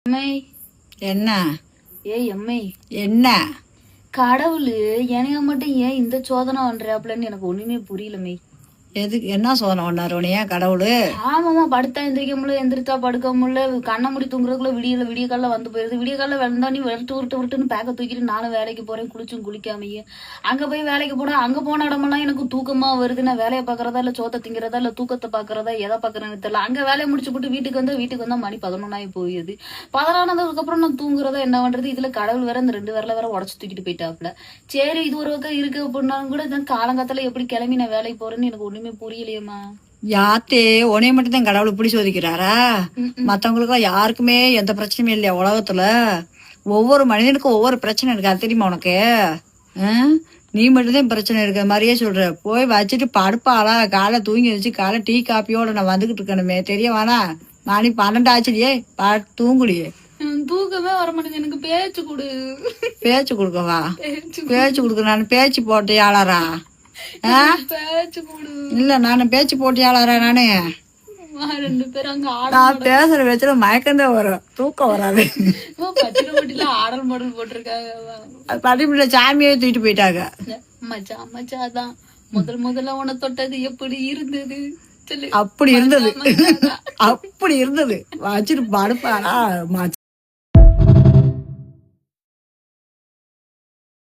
அம்மை என்ன ஏய் அம்மை என்ன கடவுள் எனக்கு மட்டும் ஏன் இந்த சோதனை பண்றாப்லன்னு எனக்கு ஒண்ணுமே புரியலமே. எதுக்கு என்ன சோதனை பண்ணாரு உன்னைய கடவுளு? ஆமாமா, படுத்தா எந்திரிக்க முடியல, எந்திரிச்சா படுக்க முடியல, கண்ணை முடி தூங்குறதுக்குள்ள விடிய காலில் வந்து போயிருது. விடிய காலில் வந்தா நீ விட்டுன்னு பேக்க தூக்கிட்டு நானும் வேலைக்கு போறேன், குளிச்சும் குளிக்காமையே. அங்க போய் வேலைக்கு போனா அங்க போன இடமெல்லாம் எனக்கு தூக்கமா வருது. நான் வேலையை பாக்குறதா இல்ல சோத்தை திங்கிறதா இல்ல தூக்கத்தை பாக்குறதா எதை பாக்குறேன்னு தெரியல. அங்க வேலையை முடிச்சு போட்டு வீட்டுக்கு வந்தா மணி 11 போயிடுது. 11 அப்புறம் நான் தூங்குறதா என்ன பண்றது? இதுல கடவுள் வேற இந்த 2 விரல வேற உடச்சு தூக்கிட்டு போயிட்டாப்ல. சரி, இது ஒரு பக்கம் இருக்கு அப்படின்னாலும் கூட காலங்காத்தால எப்படி கிளம்பி நான் வேலைக்கு போறேன்னு எனக்கு ஒண்ணுமே புரியலையேம்மா. யாத்தே உனைய மட்டும் தான் கடவுள் இப்படி சோதிக்கிறாரா? மத்தவங்களுக்கு எல்லாம் யாருக்குமே எந்த பிரச்சனையும் இல்லையா உலகத்துல? ஒவ்வொரு மனிதனுக்கும் ஒவ்வொரு பிரச்சனை இருக்கு, அது தெரியுமா உனக்கு? நீ மட்டும்தான் பிரச்சனை இருக்க மாதிரியே சொல்ற. போய் வச்சுட்டு படுப்பாளா? காலை தூங்கி வச்சு காலை டீ காப்பியோட நான் வந்துகிட்டு இருக்கணுமே, தெரிய வேணா? மணி 12 ஆச்சுடியே, தூங்குடியே. தூக்கமே வர மாட்டேங்குது, எனக்கு பேச்சு கொடு. பேச்சு கொடுக்கவா? பேச்சு கொடுக்க நான் பேச்சு போட்டியாளரா? பேச்சு கொடு. இல்ல நானு பேச்சு போட்டியாளரா? நானு 2 பேரும் அங்க நான் பேசுற வச்சுல மயக்கம்தான் வரும், தூக்கம் வராது. பட்டில ஆடல் மாடல் போட்டிருக்காங்க. படிப்புல சாமியே தூக்கிட்டு போயிட்டாங்க. மச்சாதான் முதல்ல உன தொட்டது எப்படி இருந்தது சொல்லு. அப்படி இருந்தது அப்படி இருந்தது வச்சுட்டு படுப்பாரா?